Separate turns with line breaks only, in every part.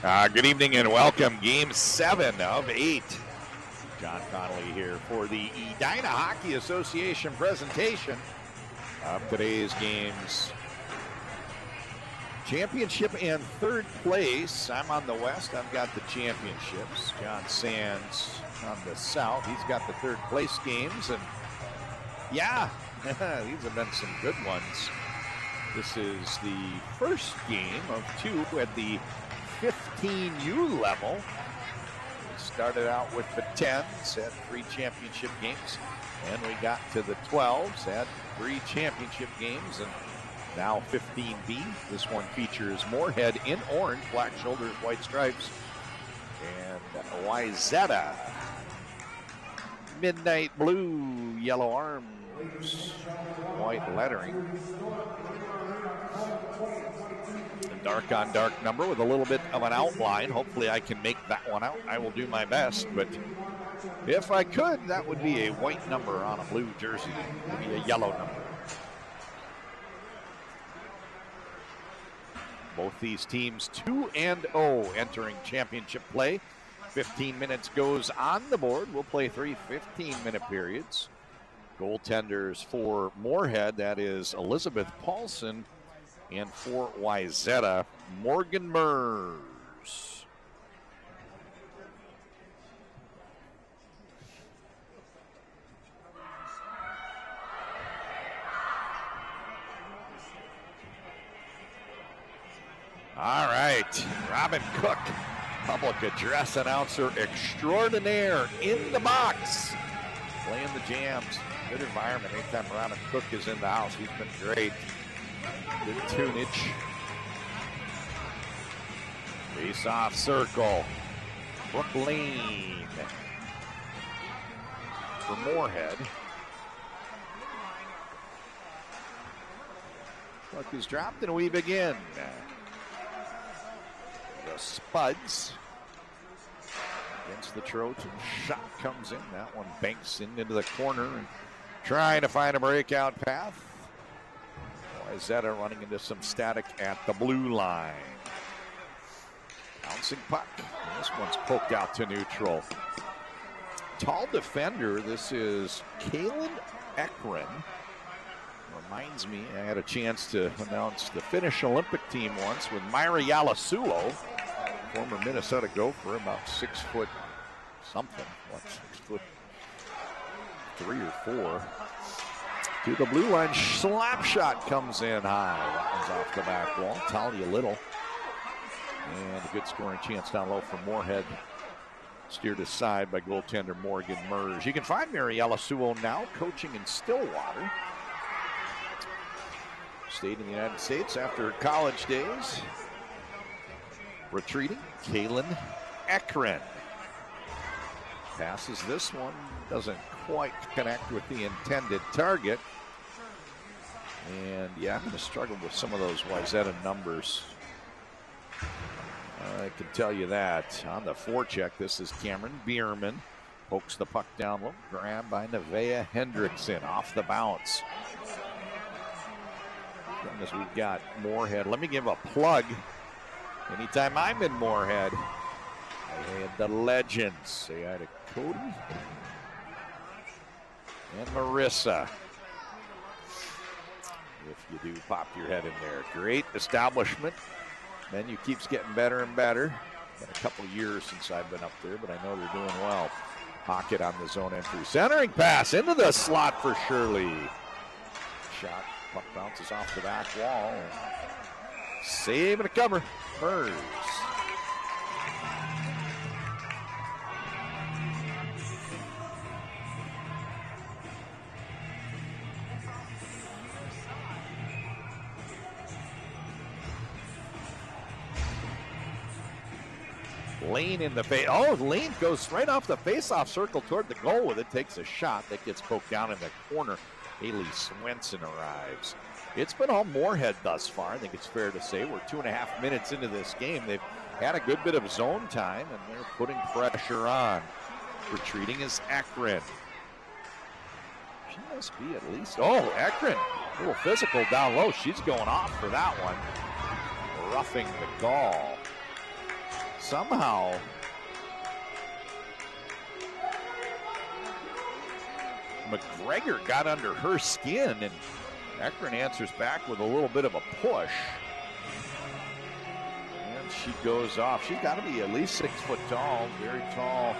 Good evening and welcome. Game 7 of 8. John Connolly here for the Edina Hockey Association presentation of today's games. Championship and third place. I'm on the west. I've got the championships. John Sands on the south. He's got the third place games. And yeah, these have been some good ones. This is the first game of 2 at the 15U level. We started out with the 10s, had 3 championship games, and we got to the 12s, had 3 championship games, and now 15B. This one features Moorhead in orange, black shoulders, white stripes, and Wayzata, midnight blue, yellow arms, white lettering. Dark on dark number with a little bit of an outline. Hopefully I can make that one out. I will do my best, but if I could, that would be a white number on a blue jersey. It would be a yellow number. Both these teams 2-0 entering championship play. 15 minutes goes on the board. We'll play 3 15-minute periods. Goaltenders for Moorhead, that is Elizabeth Paulson. And for Wayzata, Morgan Mers. All right, Robin Cook, public address announcer extraordinaire in the box, playing the jams. Good environment anytime Robin Cook is in the house. He's been great. Good tunage. Face-off circle. Brooke Lane for Moorhead. Puck is dropped and we begin. The Spuds against the Trojans. Shot comes in. That one banks into the corner and trying to find a breakout path. Wayzata running into some static at the blue line. Bouncing puck. This one's poked out to neutral. Tall defender. This is Kaylin Ekren. Reminds me, I had a chance to announce the Finnish Olympic team once with Myra Yalasuo, former Minnesota Gopher, about 6 foot something. What, 6'3" or 4". To the blue line, slap shot comes in high. That one's off the back wall. Talia Little. And a good scoring chance down low for Moorhead. Steered aside by goaltender Morgan Mers. You can find Mary Yalasuo now coaching in Stillwater. Stayed in the United States after her college days. Retreating, Kaylin Ekren. Passes this one, doesn't quite connect with the intended target. And yeah, I'm going to struggle with some of those Wayzata numbers. I can tell you that. On the forecheck, this is Cameron Bierman. Pokes the puck down low. Grabbed by Nevaeh Hendrickson off the bounce. As we've got Moorhead. Let me give a plug. Anytime I'm in Moorhead, I had the legends. Say hi to Cody and Marissa. If you do pop your head in there. Great establishment. Menu keeps getting better and better. Been a couple of years since I've been up there, but I know they're doing well. Pocket on the zone entry. Centering pass into the slot for Shirley. Shot. Puck bounces off the back wall. Save and a cover. Mers. Lane in the face. Oh, Lane goes right off the face-off circle toward the goal with it. Takes a shot that gets poked down in the corner. Haley Swenson arrives. It's been all Moorhead thus far. I think it's fair to say we're 2.5 minutes into this game. They've had a good bit of zone time, and they're putting pressure on. Retreating is Ekren. She must be at least, oh, Ekren, a little physical down low. She's going off for that one. Roughing the goal. somehow McGregor got under her skin, and Ekron answers back with a little bit of a push. And she goes off. She's got to be at least 6 foot tall, very tall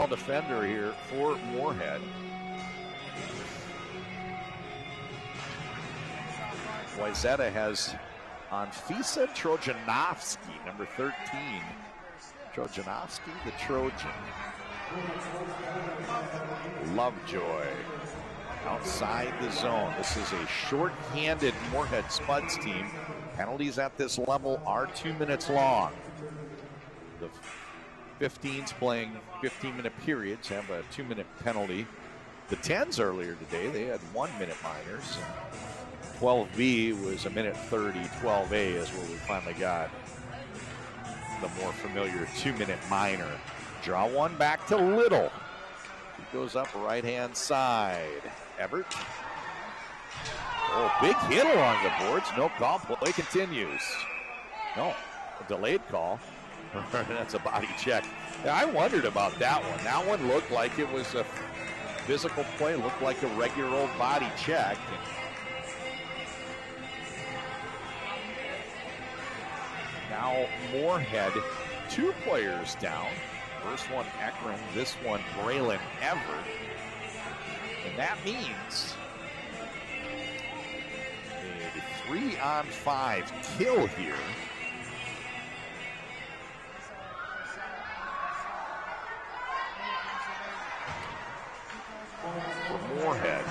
defender here for Moorhead. Wayzata has Anfisa Trojanovsky, number 13. Trojanovsky, the Trojan. Lovejoy outside the zone. This is a short-handed Moorhead Spuds team. Penalties at this level are 2 minutes long. The 15s playing 15-minute periods have a 2-minute penalty. The 10s earlier today, they had 1-minute minors. 12B was a minute 30. 12A is where we finally got the more familiar 2-minute minor. Draw one back to Little. He goes up right-hand side. Everett. Oh, big hit along the boards. No call. Play continues. No, a delayed call. That's a body check. Yeah, I wondered about that one. That one looked like it was a physical play. Looked like a regular old body check. Now Moorhead, 2 players down. First one Ekron, this one Braylon Everett. And that means a 3-on-5 kill here. For Moorhead.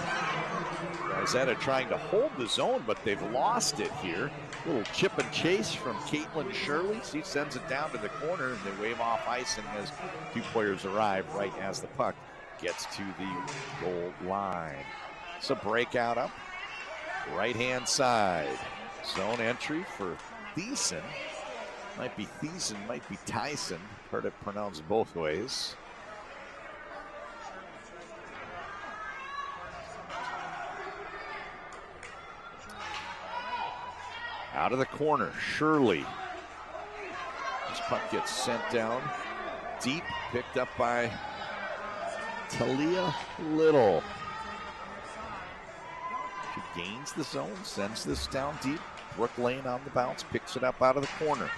Wayzata trying to hold the zone, but they've lost it here. Little chip and chase from Caitlin Shirley. She sends it down to the corner, and they wave off icing as 2 players arrive right as the puck gets to the goal line. It's a breakout up. Right-hand side. Zone entry for Thiessen. Might be Thiessen, might be Tyson. Heard it pronounced both ways. Out of the corner, Shirley. This puck gets sent down deep, picked up by Talia Little. She gains the zone, sends this down deep. Brooke Lane on the bounce, picks it up out of the corner.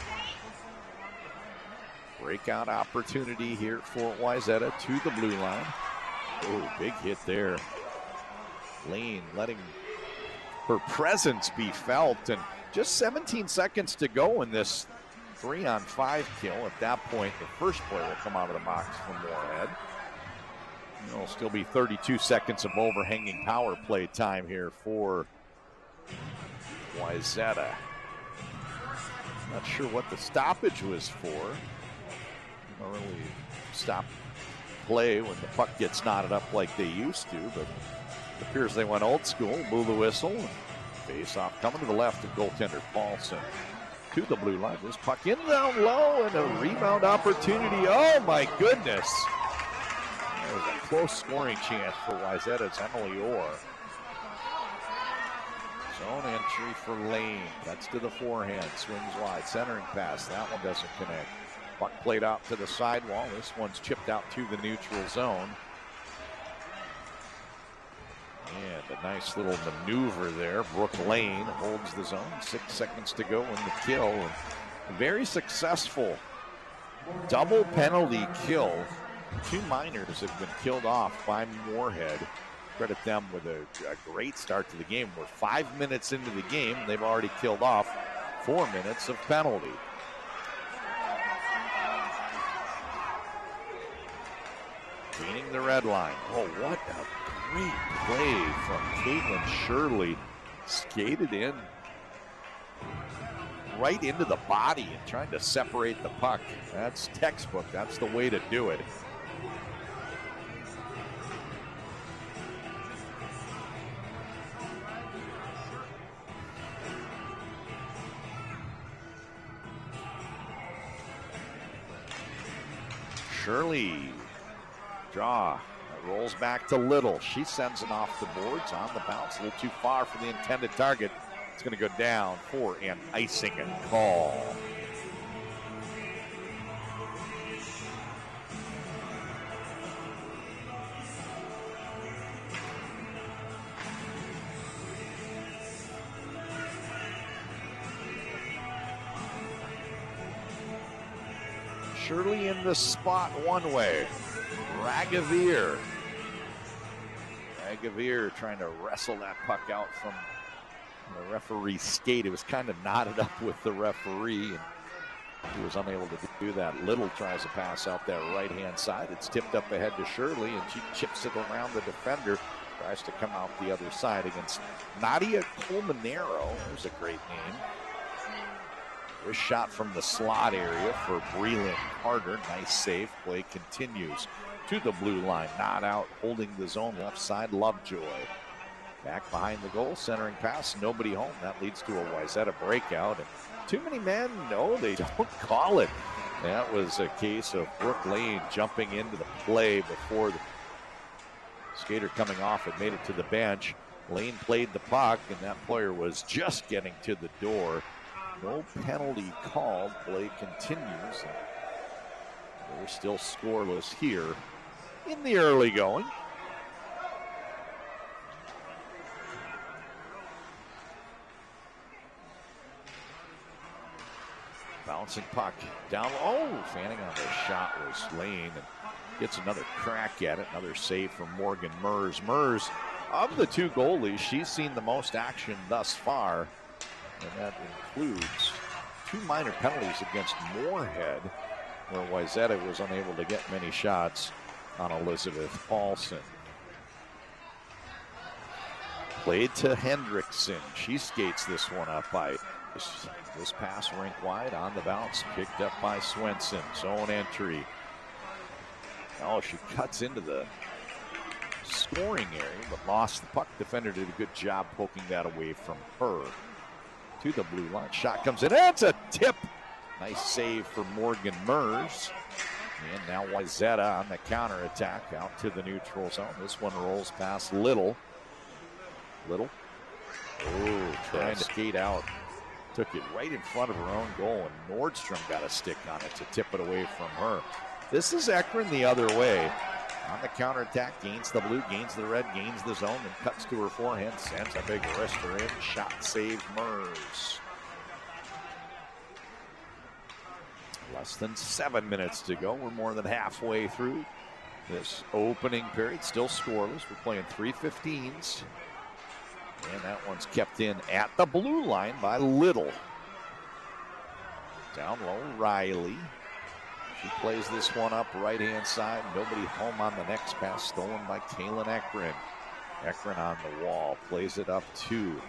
Breakout opportunity here for Wayzata to the blue line. Oh, big hit there. Lane letting her presence be felt, and just 17 seconds to go in this 3-on-5 kill. At that point, the first player will come out of the box from Moorhead. It'll still be 32 seconds of overhanging power play time here for Wayzata. Not sure what the stoppage was for. Don't really stop play when the puck gets knotted up like they used to, but it appears they went old school, blew the whistle. Face off coming to the left of goaltender Paulson to the blue line. This puck in down low and a rebound opportunity. Oh my goodness. There was a close scoring chance for Wayzata's Emily Orr. Zone entry for Lane. That's to the forehand. Swings wide. Centering pass. That one doesn't connect. Puck played out to the sidewall. This one's chipped out to the neutral zone. And a nice little maneuver there. Brooke Lane holds the zone. 6 seconds to go in the kill. And very successful double penalty kill. 2 minors have been killed off by Moorhead. Credit them with a great start to the game. We're 5 minutes into the game. They've already killed off 4 minutes of penalty. Gaining the red line. Oh, what a great play from Caitlin Shirley. Skated in right into the body and trying to separate the puck. That's textbook. That's the way to do it. Shirley. Draw. Rolls back to Little. She sends it off the boards on the bounce. A little too far for the intended target. It's going to go down for an icing and call. Shirley in the spot one way. Ragavir trying to wrestle that puck out from the referee's skate. It was kind of knotted up with the referee, and he was unable to do that. Little tries to pass out that right-hand side. It's tipped up ahead to Shirley, and she chips it around the defender. Tries to come out the other side against Nadia Colmenero. There's a great name. This shot from the slot area for Breland Carter. Nice save. Play continues to the blue line. Not out, holding the zone left side. Lovejoy back behind the goal. Centering pass. Nobody home. That leads to a Wayzata breakout. And too many men? No, they don't call it. That was a case of Brooke Lane jumping into the play before the skater coming off had made it to the bench. Lane played the puck, and that player was just getting to the door. No penalty called. Play continues. We're still scoreless here in the early going. Bouncing puck down. Oh, fanning on the shot was Lane, and gets another crack at it. Another save from Morgan Mers. Mers, of the two goalies, she's seen the most action thus far. And that includes 2 minor penalties against Moorhead, where Wayzata was unable to get many shots on Elizabeth Paulson. Played to Hendrickson. She skates this one up by this pass rink wide on the bounce. Picked up by Swenson. Zone entry. Oh, she cuts into the scoring area, but lost the puck. Defender did a good job poking that away from her. To the blue line. Shot comes in. That's a tip. Nice save for Morgan Mers. And now Wayzata on the counterattack out to the neutral zone. This one rolls past Little. Oh, trying to skate out. Took it right in front of her own goal, and Nordstrom got a stick on it to tip it away from her. This is Ekron the other way. On the counterattack, gains the blue, gains the red, gains the zone, and cuts to her forehand, sends a big wrister in. Shot save Mers. Less than 7 minutes to go. We're more than halfway through this opening period. Still scoreless. We're playing 3:15s. And that one's kept in at the blue line by Little. Down low, Riley. She plays this one up right-hand side. Nobody home on the next pass. Stolen by Kaylin Ekron. Ekron on the wall. Plays it up to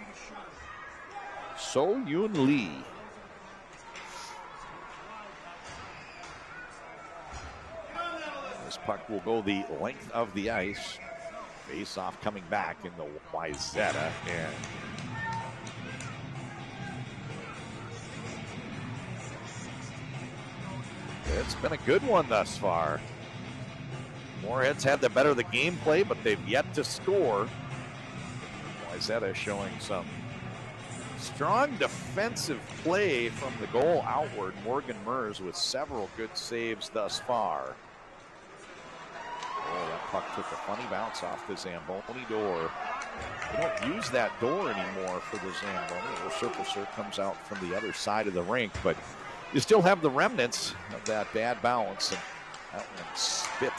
So Yoon Lee. This puck will go the length of the ice. Face off coming back in the Wayzata end. It's been a good one thus far. Moorhead's had the better of the gameplay, but they've yet to score. Wayzata showing some strong defensive play from the goal outward. Morgan Mers with several good saves thus far. Oh, that puck took a funny bounce off the Zamboni door. They don't use that door anymore for the Zamboni. The surfacer comes out from the other side of the rink, but you still have the remnants of that bad bounce. And that one spit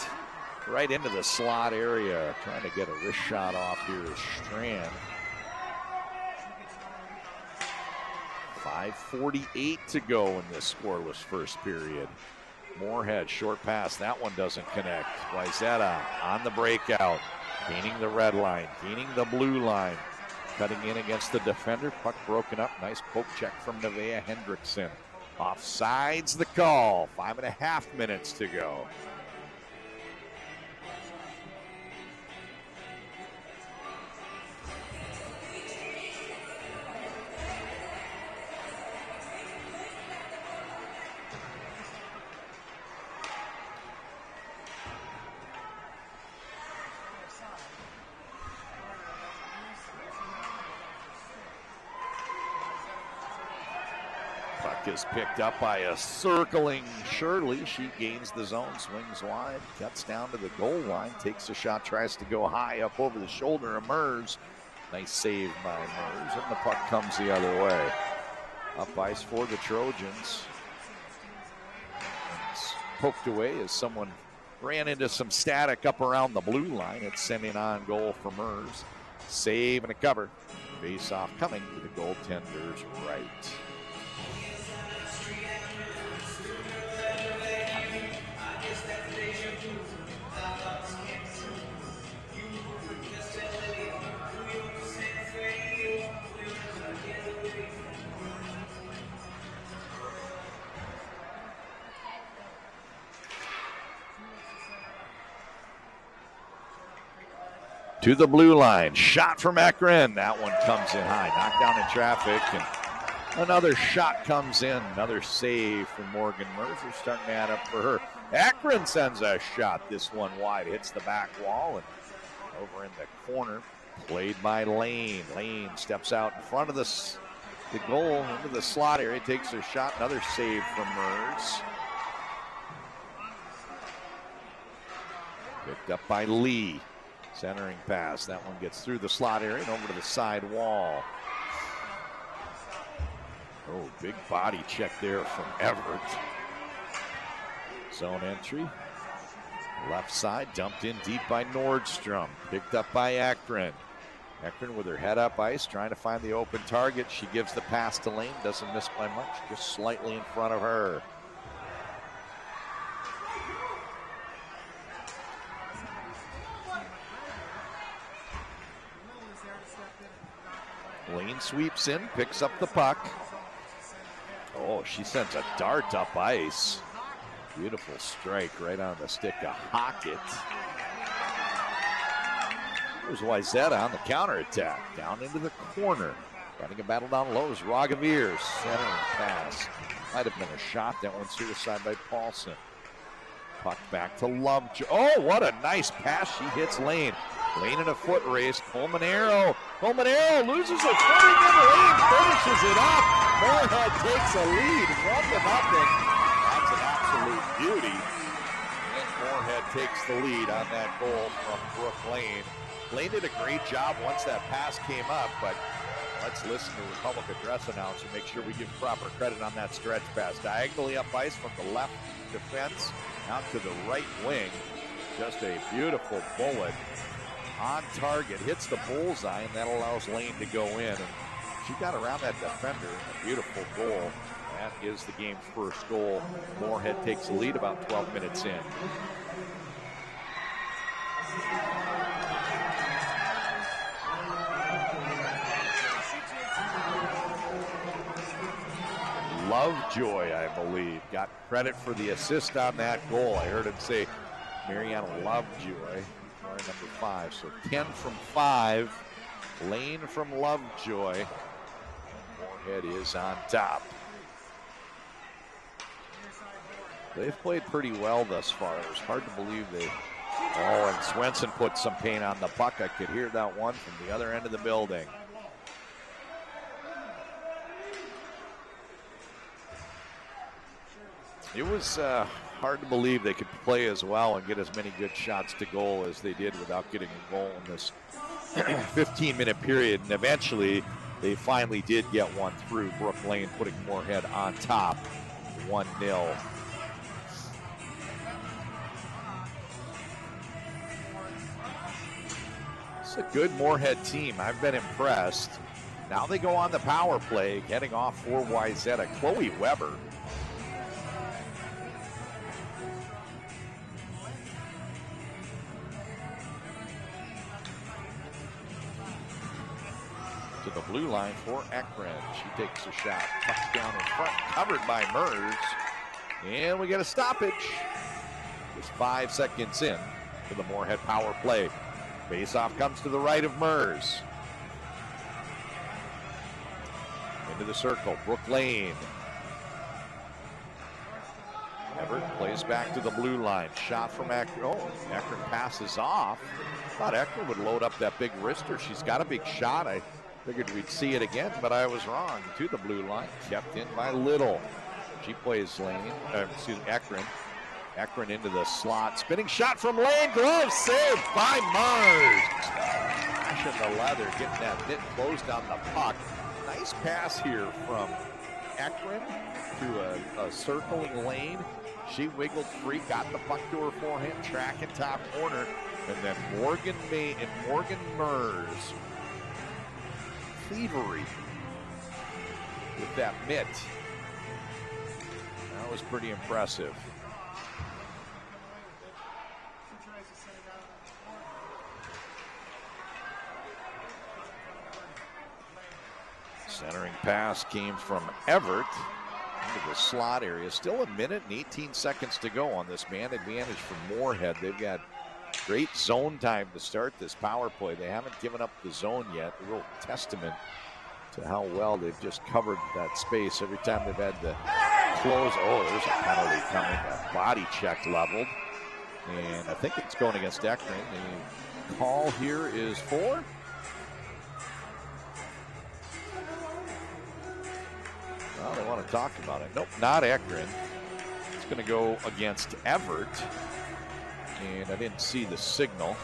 right into the slot area. Trying to get a wrist shot off here is Strand. 5:48 to go in this scoreless first period. Moorhead, short pass. That one doesn't connect. Wayzata on the breakout. Gaining the red line. Gaining the blue line. Cutting in against the defender. Puck broken up. Nice poke check from Nevaeh Hendrickson. Offsides the call. 5.5 minutes to go. Is picked up by a circling Shirley. She gains the zone, swings wide, cuts down to the goal line, takes a shot, tries to go high up over the shoulder of Mers. Nice save by Mers, and the puck comes the other way. Up ice for the Trojans. It's poked away as someone ran into some static up around the blue line. It's sending on goal for Mers. Save and a cover. Face off coming to the goaltender's right. To the blue line, shot from Ekren. That one comes in high, knocked down in traffic, and another shot comes in. Another save from Morgan Mercer, starting to add up for her. Ekren sends a shot. This one wide, hits the back wall and over in the corner. Played by Lane. Lane steps out in front of the goal into the slot area, takes a shot. Another save from Mers. Picked up by Lee. Centering pass. That one gets through the slot area and over to the side wall. Oh, big body check there from Everett. Zone entry. Left side, dumped in deep by Nordstrom. Picked up by Ekren. Ekren with her head up ice, trying to find the open target. She gives the pass to Lane. Doesn't miss by much, just slightly in front of her. Lane sweeps in, picks up the puck. Oh, she sends a dart up ice. Beautiful strike right on the stick of Hockett. There's Wyzetta on the counterattack. Down into the corner. Running a battle down low is Roggeviers. Centering pass. Might have been a shot. That one suicide by Paulson. Puck back to Lovejoy. Oh, what a nice pass. She hits Lane. Lane in a foot race. Colmanero loses her footing and Lane finishes it up. Moorhead takes a lead, 1-0. That's an absolute beauty. And Moorhead takes the lead on that goal from Brooke Lane. Lane did a great job once that pass came up, but let's listen to Republic Address announcer, make sure we give proper credit on that stretch pass. Diagonally up ice from the left defense out to the right wing. Just a beautiful bullet. On target, hits the bullseye, and that allows Lane to go in. And she got around that defender. A beautiful goal. That is the game's first goal. Moorhead takes the lead about 12 minutes in. Lovejoy, I believe, got credit for the assist on that goal. I heard him say Mariana Lovejoy. Number 5, so 10 from 5. Lane from Lovejoy. Moorhead is on top. They've played pretty well thus far. It was hard to believe they... Oh, and Swenson put some paint on the puck. I could hear that one from the other end of the building. It was hard to believe they could play as well and get as many good shots to goal as they did without getting a goal in this 15-minute period. And eventually, they finally did get one through. Brooke Lane putting Moorhead on top, 1-0. It's a good Moorhead team. I've been impressed. Now they go on the power play, getting off for Wyzetta. Chloe Weber. To the blue line for Ekren. She takes a shot. Puck down in front, covered by Mers. And we get a stoppage. Just 5 seconds in to the Moorhead power play. Faceoff comes to the right of Mers. Into the circle, Brooke Lane. Everett plays back to the blue line. Shot from Ekren. Oh, Ekren passes off. Thought Ekren would load up that big wrister. She's got a big shot. I figured we'd see it again, but I was wrong. To the blue line, kept in by Little. She plays Ekren. Ekren into the slot. Spinning shot from Lane. Glove saved by Mers. Smashing the leather, getting that mitt closed on the puck. Nice pass here from Ekren to a circling Lane. She wiggled free, got the puck to her forehand, tracking top corner, and then Morgan Mers, thievery with that mitt. That was pretty impressive. Centering pass came from Everett into the slot area. Still a minute and 18 seconds to go on this man advantage for Moorhead. They've got great zone time to start this power play. They haven't given up the zone yet. A real testament to how well they've just covered that space every time they've had to close. Oh, there's a penalty coming. A body check leveled. And I think it's going against Ekring. The call here is for? Well, they want to talk about it. Nope, not Ekring. It's going to go against Everett. And I didn't see the signal.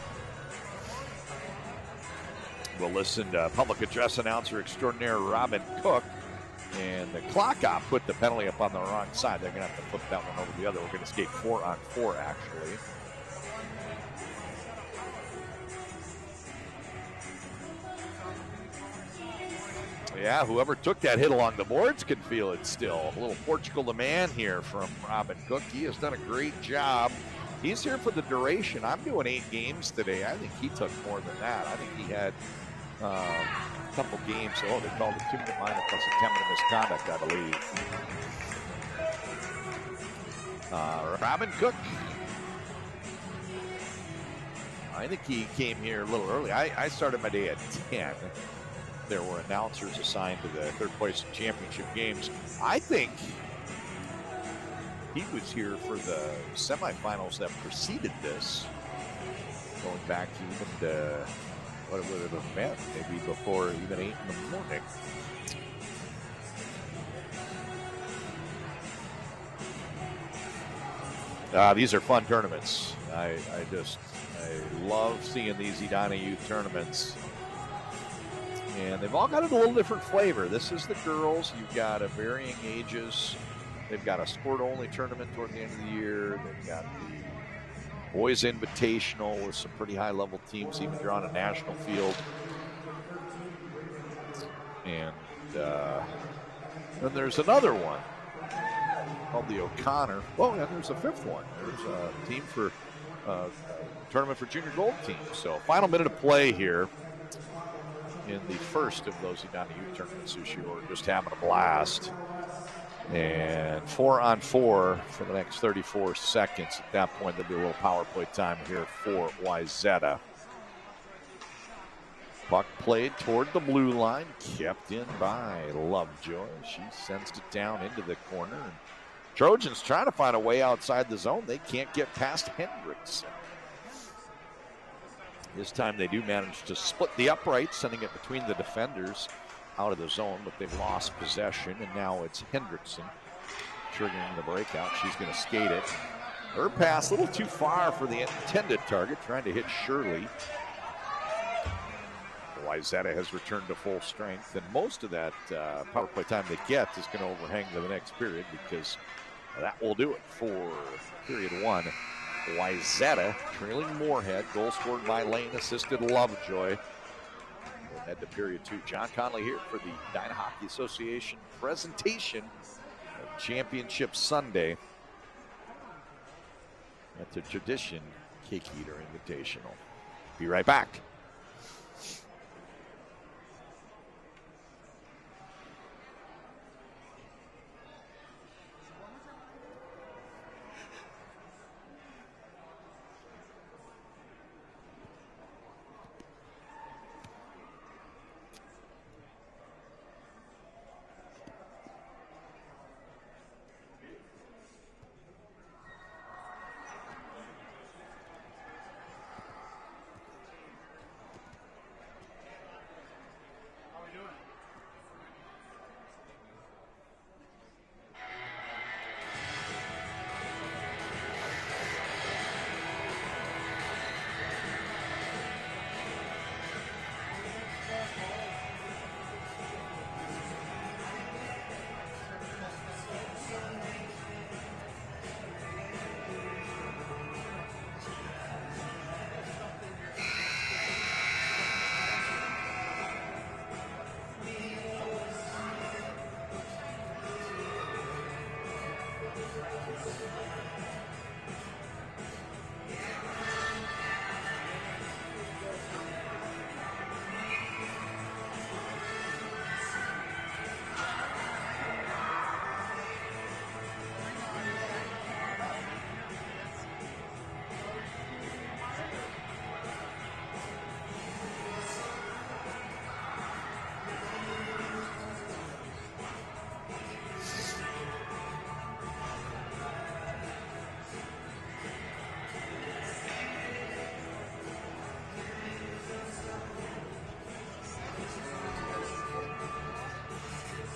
We'll listen to public address announcer extraordinaire Robin Cook. And the clock op put the penalty up on the wrong side. They're going to have to flip that one over the other. We're going to skate 4-on-4, actually. Yeah, whoever took that hit along the boards can feel it still. A little Portugal the man here from Robin Cook. He has done a great job. He's here for the duration. I'm doing 8 games today. I think he took more than that. I think he had a couple games. Oh, they called it 2-minute minor plus a 10-minute misconduct, I believe. Robin Cook. I think he came here a little early. I started my day at 10. There were announcers assigned to the third place championship games. I think he was here for the semifinals that preceded this, going back to even what it would have been, maybe before even 8 in the morning. These are fun tournaments. I love seeing these Edina youth tournaments. And they've all got a little different flavor. This is the girls. You've got a varying ages. They've got a sport-only tournament toward the end of the year. They've got the boys invitational with some pretty high-level teams, even drawn a national field. And then there's another one called the O'Connor. Oh, and there's a 5th one. There's a team for tournament for junior gold teams. So final minute of play here in the first of those Edina youth tournaments this year. We're just having a blast. And 4-on-4 for the next 34 seconds. At that point, there'll be a little power play time here for Wayzata. Puck played toward the blue line, kept in by Lovejoy. She sends it down into the corner. And Trojans trying to find a way outside the zone. They can't get past Hendrickson. This time they do manage to split the upright, sending it between the defenders out of the zone, but they've lost possession, and now it's Hendrickson triggering the breakout. She's going to skate it. Her pass a little too far for the intended target, trying to hit Shirley. Wayzata has returned to full strength, and most of that power play time they get is going to overhang to the next period, because that will do it for period 1. Wayzata trailing Moorhead. Goal scored by Lane, assisted Lovejoy. We'll head to period 2. John Conley here for the Edina Hockey Association presentation of Championship Sunday at the Tradition Cake Eater Invitational. Be right back.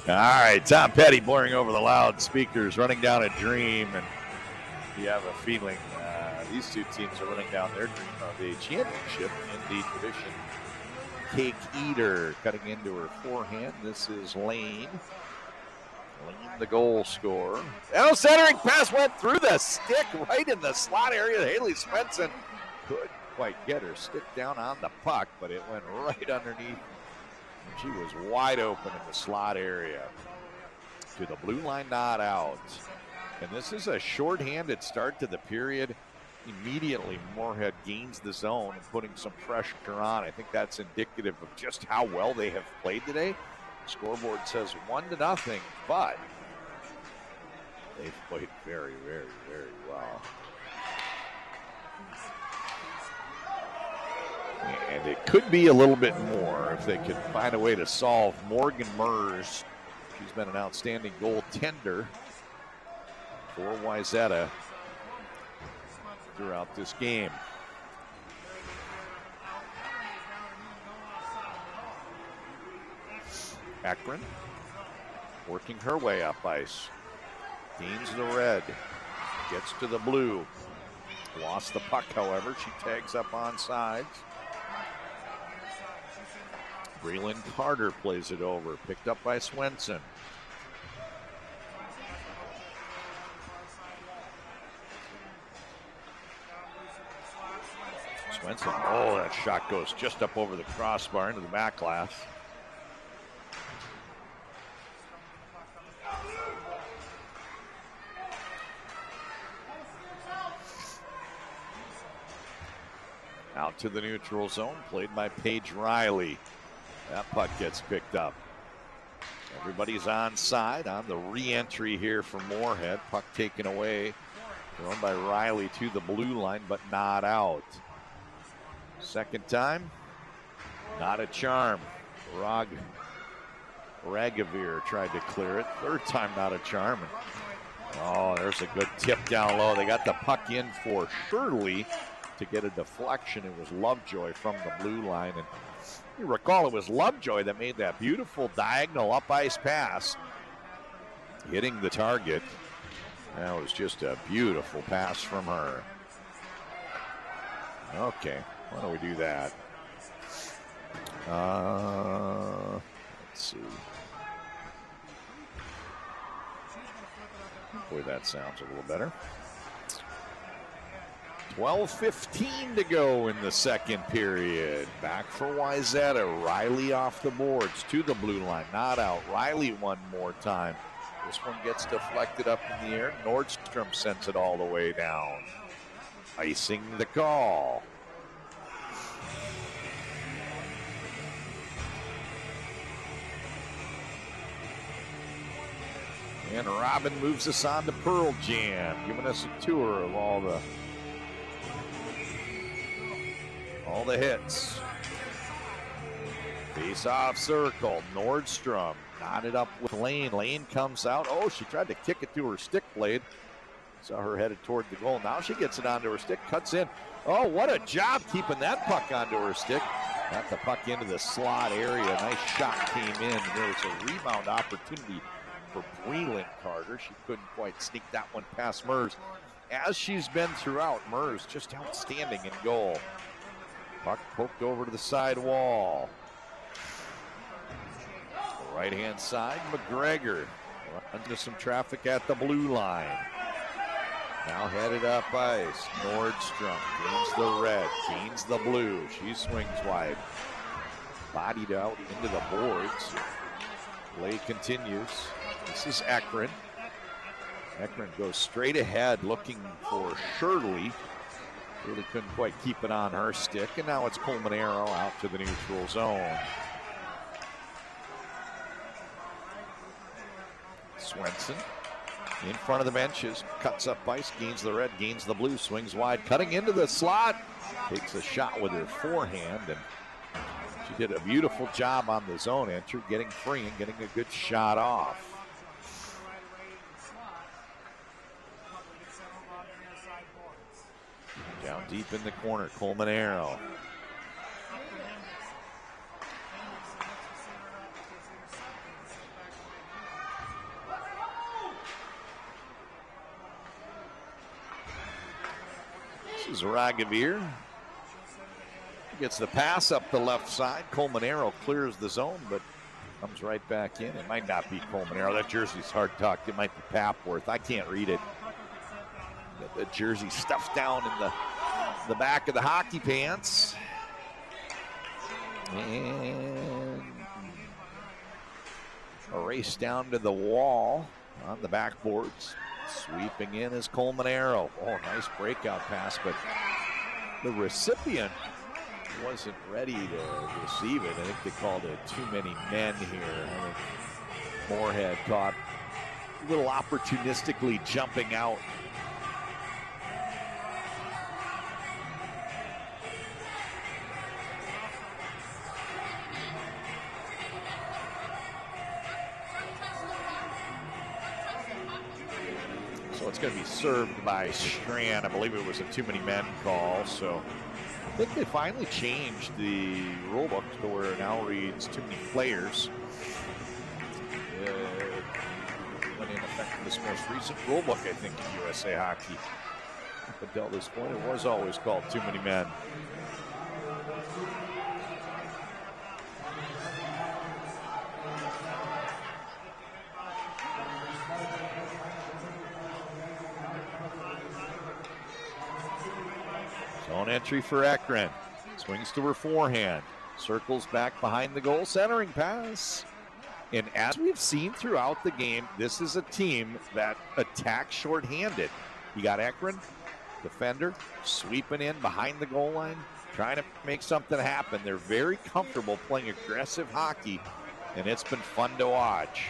All right, Tom Petty blaring over the loudspeakers, running down a dream, and you have a feeling these two teams are running down their dream of a championship in the tradition. Cake Eater cutting into her forehand. This is Lane. Lane, the goal scorer. Oh, centering pass went through the stick right in the slot area. Haley Svensson couldn't quite get her stick down on the puck, but it went right underneath. She was wide open in the slot area. To the blue line, not out. And this is a shorthanded start to the period. Immediately, Moorhead gains the zone and putting some pressure on. I think that's indicative of just how well they have played today. Scoreboard says 1-0, but they've played very, very, very well. And it could be a little bit more if they could find a way to solve Morgan Mers. She's been an outstanding goaltender for Wayzata throughout this game. Akron working her way up ice. Gains the red. Gets to the blue. Lost the puck, however. She tags up on sides. Breland Carter plays it over. Picked up by Svensson. Svensson, oh, that shot goes just up over the crossbar into the back glass. Out to the neutral zone, played by Paige Riley. That puck gets picked up. Everybody's on side on the re-entry here for Moorhead. Puck taken away, thrown by Riley to the blue line, but not out. Second time, not a charm. Ragavir tried to clear it. Third time, not a charm. Oh, there's a good tip down low. They got the puck in for Shirley to get a deflection. It was Lovejoy from the blue line. And you recall it was Lovejoy that made that beautiful diagonal up ice pass, hitting the target. That was just a beautiful pass from her. Okay, why don't we do that? Let's see. Boy, that sounds a little better. 12:15 to go in the second period. Back for Wayzata. Riley off the boards to the blue line. Not out. Riley one more time. This one gets deflected up in the air. Nordstrom sends it all the way down. Icing the call. And Robin moves us on to Pearl Jam, giving us a tour of all the hits. Face-off circle. Nordstrom knotted up with Lane. Lane comes out. Oh, she tried to kick it to her stick blade. Saw her headed toward the goal. Now she gets it onto her stick, cuts in. Oh, what a job keeping that puck onto her stick. Got the puck into the slot area. Nice shot came in. There was a rebound opportunity for Breland Carter. She couldn't quite sneak that one past Mers. As she's been throughout, Mers just outstanding in goal. Puck poked over to the side wall. Right-hand side, McGregor runs into some traffic at the blue line. Now headed up ice. Nordstrom gains the red, gains the blue. She swings wide. Bodied out into the boards. Play continues. This is Akron. Akron goes straight ahead looking for Shirley. Really couldn't quite keep it on her stick. And now it's Colmanero out to the neutral zone. Svensson in front of the benches, cuts up ice, gains the red, gains the blue, swings wide, cutting into the slot, takes a shot with her forehand, and she did a beautiful job on the zone entry, getting free and getting a good shot off. Down deep in the corner, Colmanero. is Ragavir. Gets the pass up the left side. Colmenero clears the zone, but comes right back in. It might not be Colmenero. That jersey's hard tucked. It might be Papworth. I can't read it. The jersey stuffed down in the back of the hockey pants. And a race down to the wall on the backboards. Sweeping in is Colmenero. Oh, nice breakout pass, but the recipient wasn't ready to receive it. I think they called it too many men here. I think Moorhead caught a little opportunistically jumping out. So it's going to be served by Strand. I believe it was a too many men call. So I think they finally changed the rule book to where it now reads too many players. Went in effect in this most recent rule book, I think, in USA Hockey. Up until this point, it was always called too many men. Zone entry for Ekren. Swings to her forehand. Circles back behind the goal. Centering pass. And as we've seen throughout the game, this is a team that attacks shorthanded. You got Ekren, defender, sweeping in behind the goal line, trying to make something happen. They're very comfortable playing aggressive hockey, and it's been fun to watch.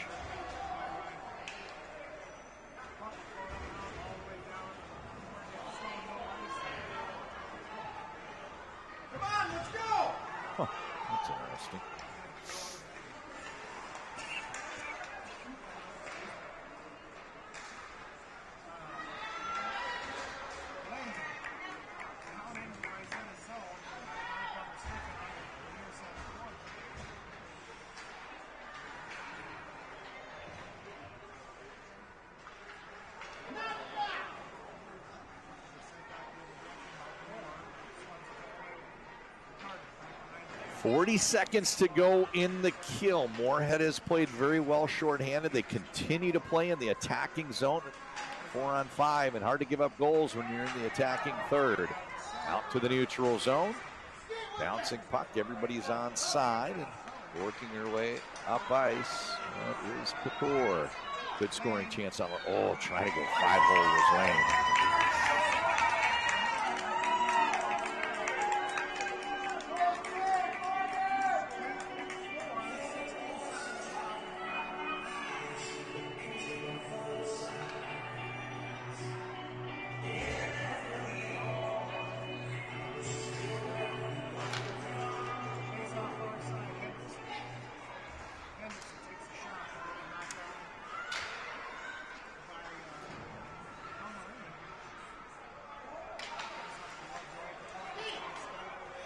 Huh, that's interesting. .40 seconds to go in the kill. Moorhead has played very well shorthanded. They continue to play in the attacking zone. 4-on-5, and hard to give up goals when you're in the attacking third. Out to the neutral zone. Bouncing puck. Everybody's on side and working their way up ice. That is Couture. Good scoring chance on. Oh, trying to go 5-hole was lame.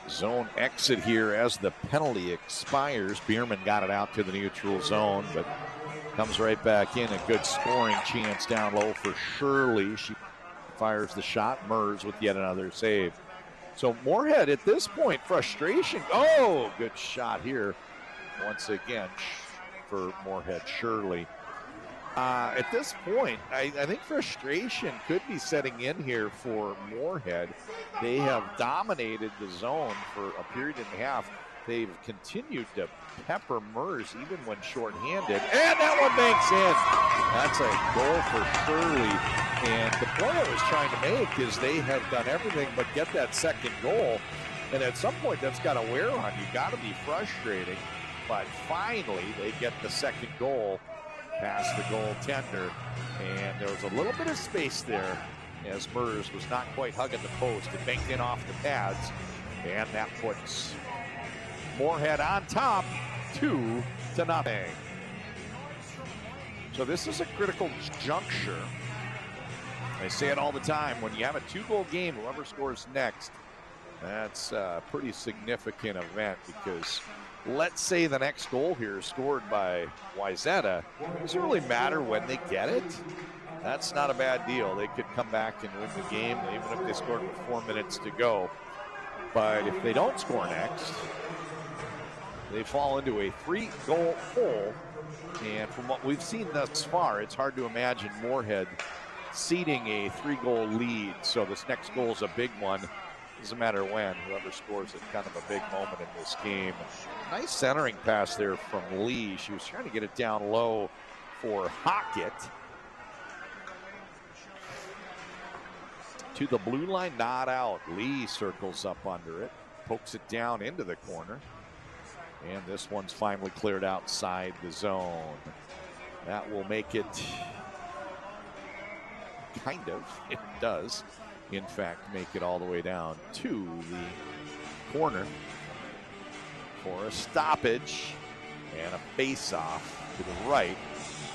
Zone exit here as the penalty expires. Bierman got it out to the neutral zone, but comes right back in. A good scoring chance down low for Shirley. She fires the shot. Mers with yet another save. So Moorhead at this point, frustration. Oh, good shot here. Once again for Moorhead, Shirley. At this point, I think frustration could be setting in here for Moorhead. They have dominated the zone for a period and a half. They've continued to pepper Mers even when shorthanded. And that one banks in. That's a goal for Shirley. And the point I was trying to make is they have done everything but get that second goal. And at some point, that's got to wear on you. Got to be frustrating. But finally, they get the second goal past the goaltender, and there was a little bit of space there as Mers was not quite hugging the post. It banked in off the pads, and that puts Moorhead on top, 2-0. So this is a critical juncture. I say it all the time, when you have a 2-goal game, whoever scores next, that's a pretty significant event, because let's say the next goal here is scored by Wyzetta. It doesn't really matter when they get it. That's not a bad deal. They could come back and win the game, even if they scored with 4 minutes to go. But if they don't score next, they fall into a 3-goal hole. And from what we've seen thus far, it's hard to imagine Moorhead ceding a 3-goal lead. So this next goal is a big one. Doesn't matter when. Whoever scores it, kind of a big moment in this game. Nice centering pass there from Lee. She was trying to get it down low for Hockett. To the blue line, not out. Lee circles up under it, pokes it down into the corner. And this one's finally cleared outside the zone. That will make it, kind of, it does, in fact, make it all the way down to the corner for a stoppage and a face-off to the right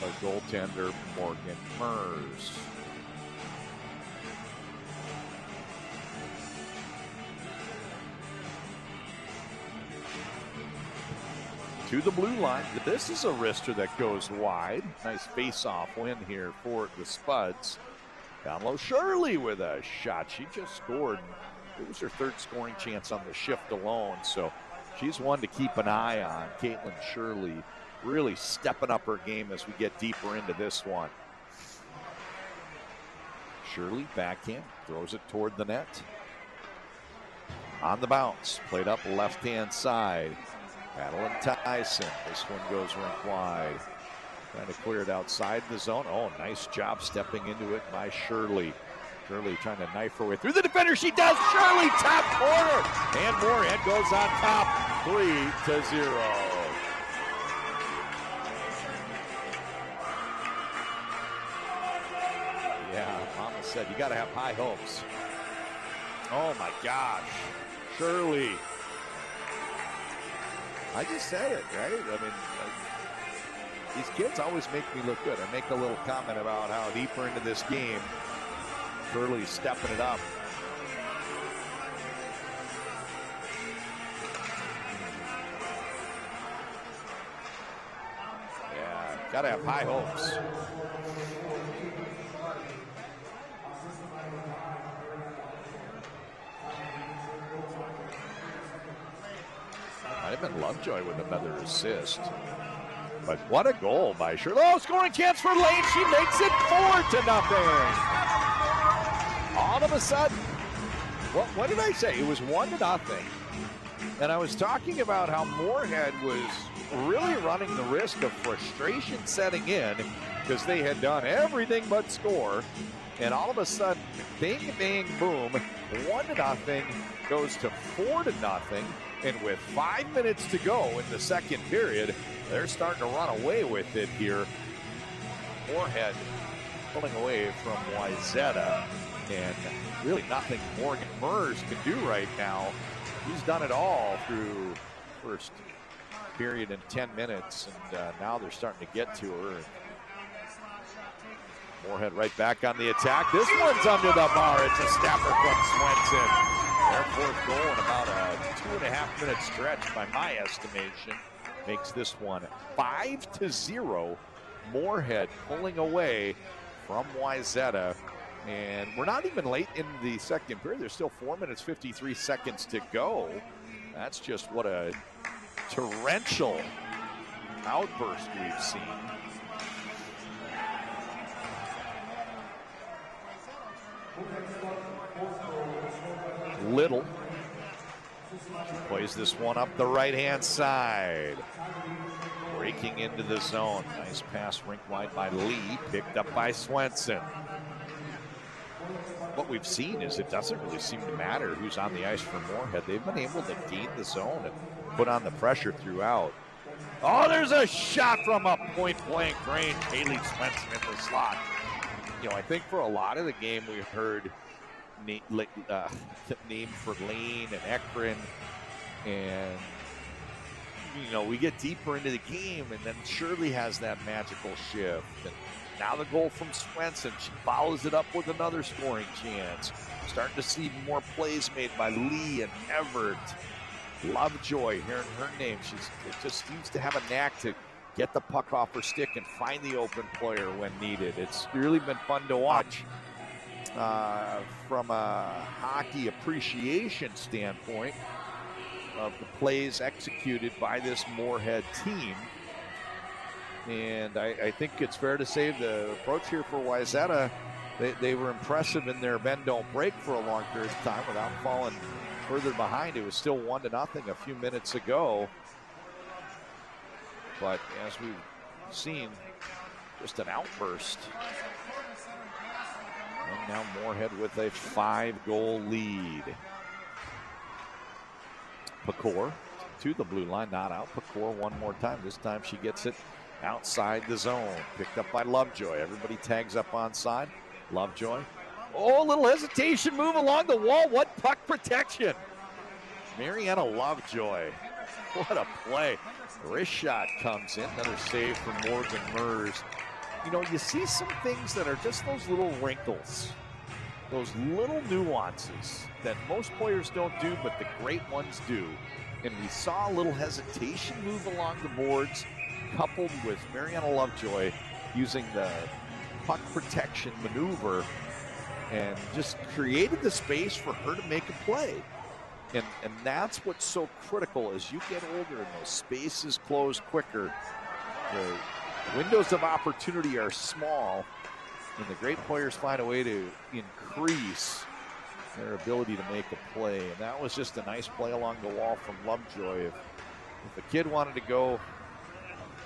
of goaltender Morgan Mers. To the blue line. This is a wrister that goes wide. Nice face-off win here for the Spuds. Down low, Shirley with a shot. She just scored. It was her third scoring chance on the shift alone, so she's one to keep an eye on. Caitlin Shirley really stepping up her game as we get deeper into this one. Shirley backhand, throws it toward the net. On the bounce, played up left-hand side. Madeline Tyson. This one goes rink wide. Trying to clear it outside the zone. Oh, nice job stepping into it by Shirley. Shirley trying to knife her way through the defender. She does. Shirley, top corner. And Moorhead goes on top, 3-0. Yeah, Mama said you got to have high hopes. Oh my gosh. Shirley. I just said it, right? I mean, these kids always make me look good. I make a little comment about how deeper into this game, Shirley's stepping it up. Yeah, gotta have high hopes. Might have been Lovejoy with another assist. But what a goal by Shirley. Oh, scoring chance for Lane. She makes it 4-0. All of a sudden, what did I say? It was 1-0. And I was talking about how Moorhead was really running the risk of frustration setting in because they had done everything but score. And all of a sudden, bing, bang, boom, 1-0 goes to 4-0. And with 5 minutes to go in the second period, they're starting to run away with it here. Moorhead pulling away from Wayzata, and really nothing Morgan Mers can do right now. He's done it all through first period in 10 minutes, and now they're starting to get to her. Moorhead right back on the attack. This one's under the bar. It's a stopper from Swenson. Their fourth goal in about a 2.5-minute stretch by my estimation makes this one 5-0. Moorhead pulling away from Wayzata. And we're not even late in the second period. There's still 4 minutes, 53 seconds to go. That's just what a torrential outburst we've seen. Little plays this one up the right-hand side. Breaking into the zone. Nice pass rink wide by Lee, picked up by Swenson. What we've seen is it doesn't really seem to matter who's on the ice for Moorhead. They've been able to gain the zone and put on the pressure throughout. Oh, there's a shot from a point-blank range. Haley Swenson in the slot. You know, I think for a lot of the game we heard name for Lane and Ekron, and you know, we get deeper into the game, and then Shirley has that magical shift. And now the goal from Swenson. She follows it up with another scoring chance. Starting to see more plays made by Lee and Everett. Lovejoy, hearing her name, it just seems to have a knack to get the puck off her stick and find the open player when needed. It's really been fun to watch from a hockey appreciation standpoint of the plays executed by this Moorhead team. And I think it's fair to say the approach here for Wayzata, they were impressive in their bend don't break for a long period of time without falling further behind. It was still 1-0 a few minutes ago. But as we've seen, just an outburst. And now Moorhead with a 5-goal lead. Pecor to the blue line, not out. Pecor one more time. This time she gets it outside the zone. Picked up by Lovejoy. Everybody tags up onside. Lovejoy. Oh, a little hesitation move along the wall. What puck protection? Mariana Lovejoy. What a play. Wrist shot comes in. Another save from Morgan Mers. You know, you see some things that are just those little wrinkles, those little nuances that most players don't do, but the great ones do. And we saw a little hesitation move along the boards, coupled with Mariana Lovejoy using the puck protection maneuver and just created the space for her to make a play. And that's what's so critical as you get older and those spaces close quicker. The windows of opportunity are small, and the great players find a way to increase their ability to make a play. And that was just a nice play along the wall from Lovejoy. If a kid wanted to go,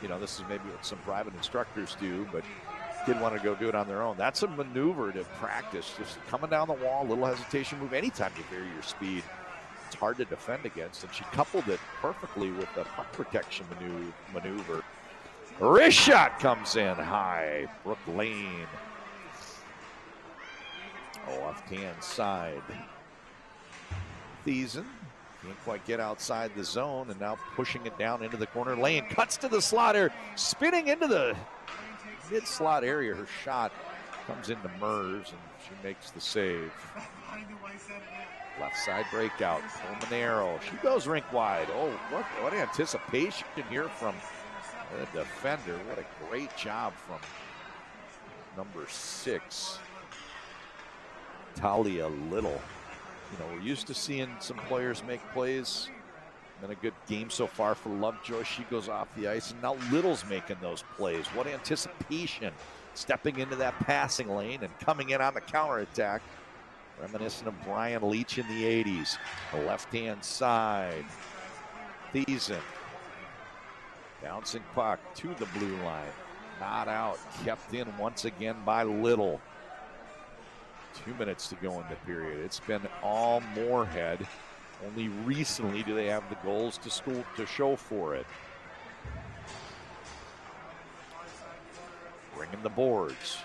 you know, this is maybe what some private instructors do, but kid wanted to go do it on their own. That's a maneuver to practice. Just coming down the wall, little hesitation move. Anytime you vary your speed, it's hard to defend against. And she coupled it perfectly with the puck protection maneuver. Wrist shot comes in high. Brooke Lane. Left-hand side. Thiessen can't quite get outside the zone, and now pushing it down into the corner lane. Cuts to the slot area, spinning into the mid-slot area. Her shot comes into Mers, and she makes the save. Left side breakout. Colmenero. She goes rink wide. Oh, what anticipation here from the defender. What a great job from number 6. Talia Little. You know, we're used to seeing some players make plays. Been a good game so far for Lovejoy. She goes off the ice, and now Little's making those plays. What anticipation. Stepping into that passing lane and coming in on the counterattack. Reminiscent of Brian Leach in the 80s. The left-hand side. Thiessen. Bouncing puck to the blue line. Not out. Kept in once again by Little. 2 minutes to go in the period. It's been all Moorhead. Only recently do they have the goals to show for it. Bringing the boards.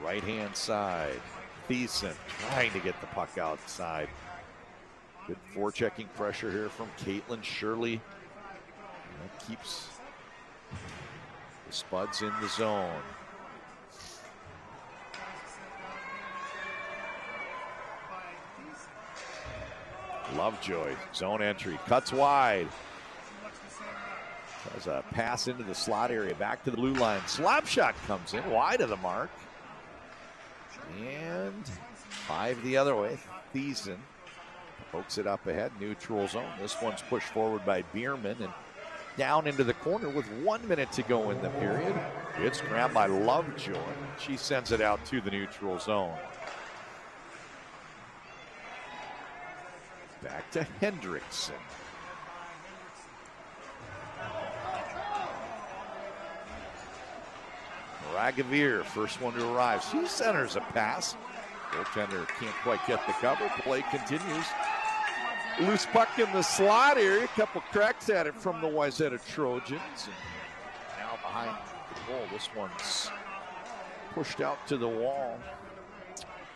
Right-hand side. Thiessen trying to get the puck outside. Good forechecking pressure here from Caitlin Shirley. That keeps the Spuds in the zone. Lovejoy, zone entry, cuts wide. Does a pass into the slot area, back to the blue line. Slap shot comes in, wide of the mark. And 5 the other way. Thiessen pokes it up ahead, neutral zone. This one's pushed forward by Bierman and down into the corner with 1 minute to go in the period. It's grabbed by Lovejoy. She sends it out to the neutral zone. Back to Hendrickson. Ragavir, first one to arrive. She centers a pass. Goaltender can't quite get the cover. Play continues. Loose puck in the slot area. A couple cracks at it from the Wayzata Trojans. And now behind the goal. This one's pushed out to the wall.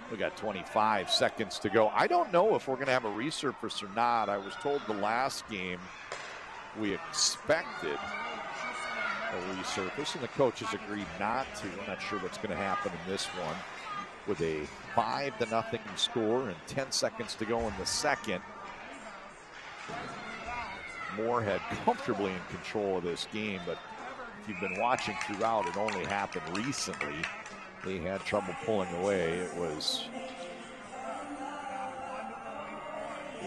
We got 25 seconds to go. I don't know if we're going to have a resurface or not. I was told the last game we expected a resurface, and the coaches agreed not to. I'm not sure what's going to happen in this one. With a 5-0 score and 10 seconds to go in the second. Moorhead comfortably in control of this game, but if you've been watching throughout, it only happened recently. They had trouble pulling away. It was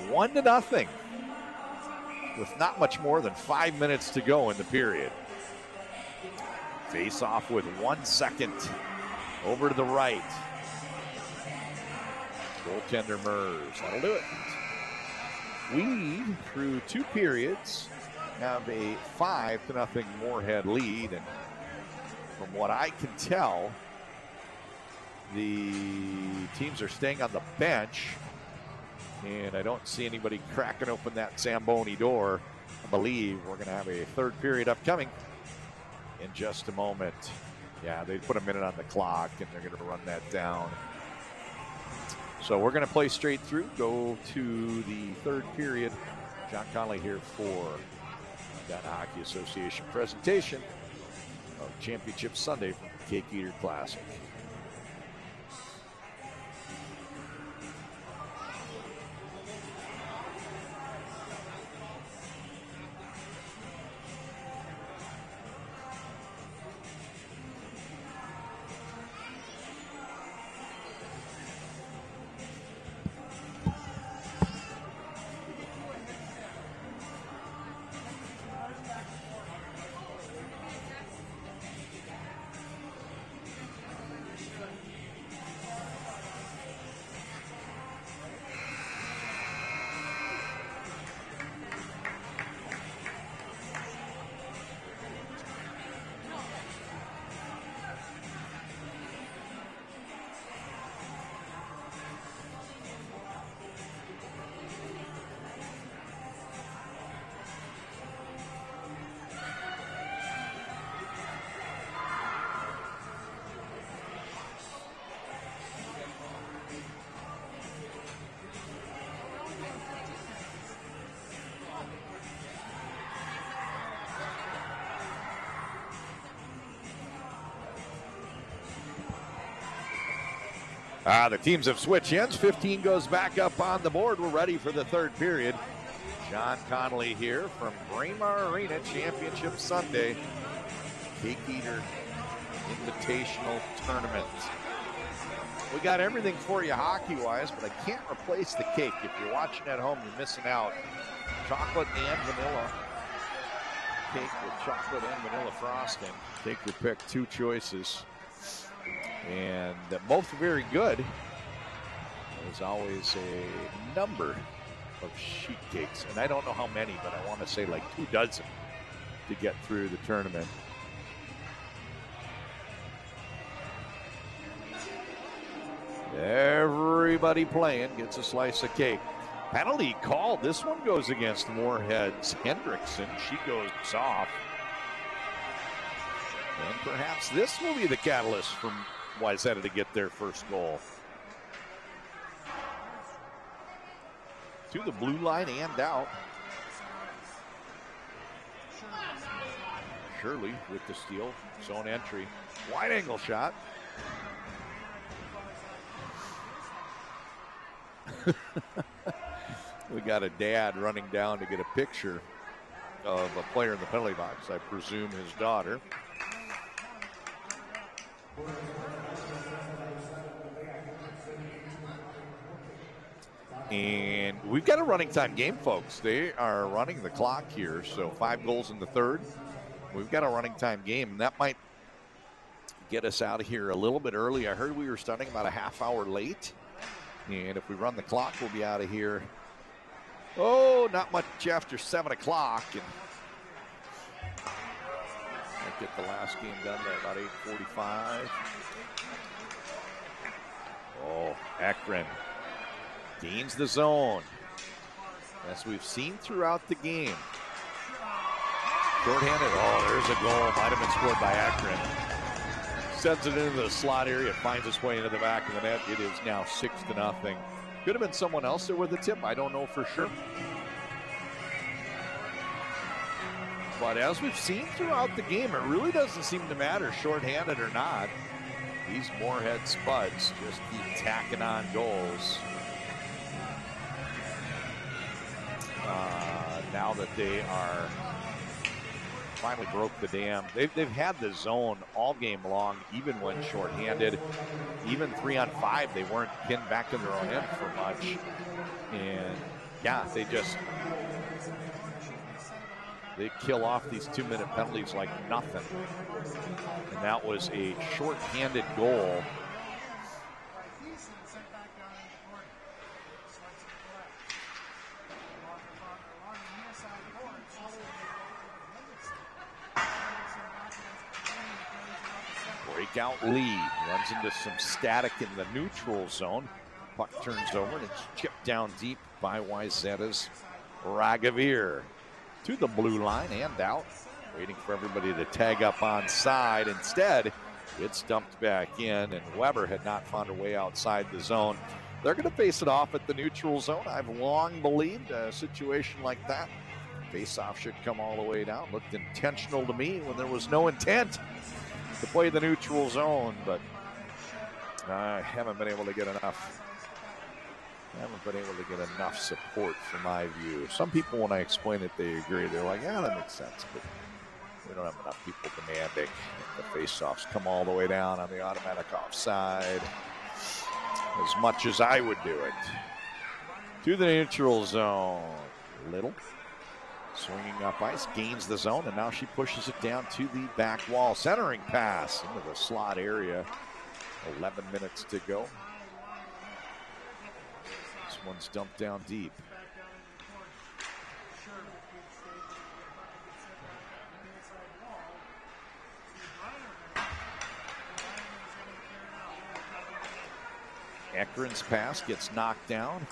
1-0 with not much more than 5 minutes to go in the period. Face off with 1 second. Over to the right. Goaltender Mers. That'll do it. We, through 2 periods, have a 5-0 Moorhead lead. And from what I can tell, the teams are staying on the bench. And I don't see anybody cracking open that Zamboni door. I believe we're going to have a 3rd period upcoming in just a moment. Yeah, they put a minute on the clock, and they're going to run that down. So we're going to play straight through, go to the 3rd period. John Connolly here for the Hockey Association presentation of Championship Sunday from the Cake Eater Classic. The teams have switched ends. 15 goes back up on the board. We're ready for the 3rd period. John Connolly here from Braemar Arena, Championship Sunday. Cake Eater Invitational Tournament. We got everything for you hockey-wise, but I can't replace the cake. If you're watching at home, you're missing out. Chocolate and vanilla cake with chocolate and vanilla frosting. Take your pick, 2 choices. And both very good. There's always a number of sheet cakes, and I don't know how many, but I want to say like 2 dozen to get through the tournament. Everybody playing gets a slice of cake. Penalty called. This one goes against Moorhead's Hendrickson. She goes off. And perhaps this will be the catalyst for Wayzata to get their first goal. To the blue line and out. Shirley with the steal. Zone entry. Wide angle shot. We got a dad running down to get a picture of a player in the penalty box. I presume his daughter. And we've got a running time game, folks. They are running the clock here, so 5 goals in the 3rd. We've got a running time game, and that might get us out of here a little bit early. I heard we were starting about a half hour late, and if we run the clock, we'll be out of here, not much after 7 o'clock. And might get the last game done by about 8:45. Akron gains the zone, as we've seen throughout the game. Short-handed. There's a goal. Might have been scored by Akron. Sends it into the slot area. Finds its way into the back of the net. It is now 6-0. Could have been someone else there with the tip. I don't know for sure. But as we've seen throughout the game, it really doesn't seem to matter, short-handed or not. These Moorhead Spuds just keep tacking on goals. Now now that they are finally broke the dam. They've had the zone all game long, even when shorthanded. Even 3-on-5, they weren't pinned back in their own end for much. And yeah, they kill off these 2-minute penalties like nothing. And that was a shorthanded goal. Breakout lead, runs into some static in the neutral zone. Puck turns over and it's chipped down deep by Wayzata's Ragavir. To the blue line and out, waiting for everybody to tag up on side. Instead, it's dumped back in, and Weber had not found a way outside the zone. They're going to face it off at the neutral zone. I've long believed a situation like that, face-off should come all the way down. Looked intentional to me when there was no intent to play the neutral zone, but I haven't been able to get enough. Support for my view. Some people, when I explain it, they agree. They're like, yeah, that makes sense, but we don't have enough people demanding the face-offs come all the way down on the automatic offside as much as I would do it. To the neutral zone. Little swinging up ice, gains the zone, and now she pushes it down to the back wall. Centering pass into the slot area. 11 minutes to go. This one's dumped down deep. Ekrin's pass gets knocked down.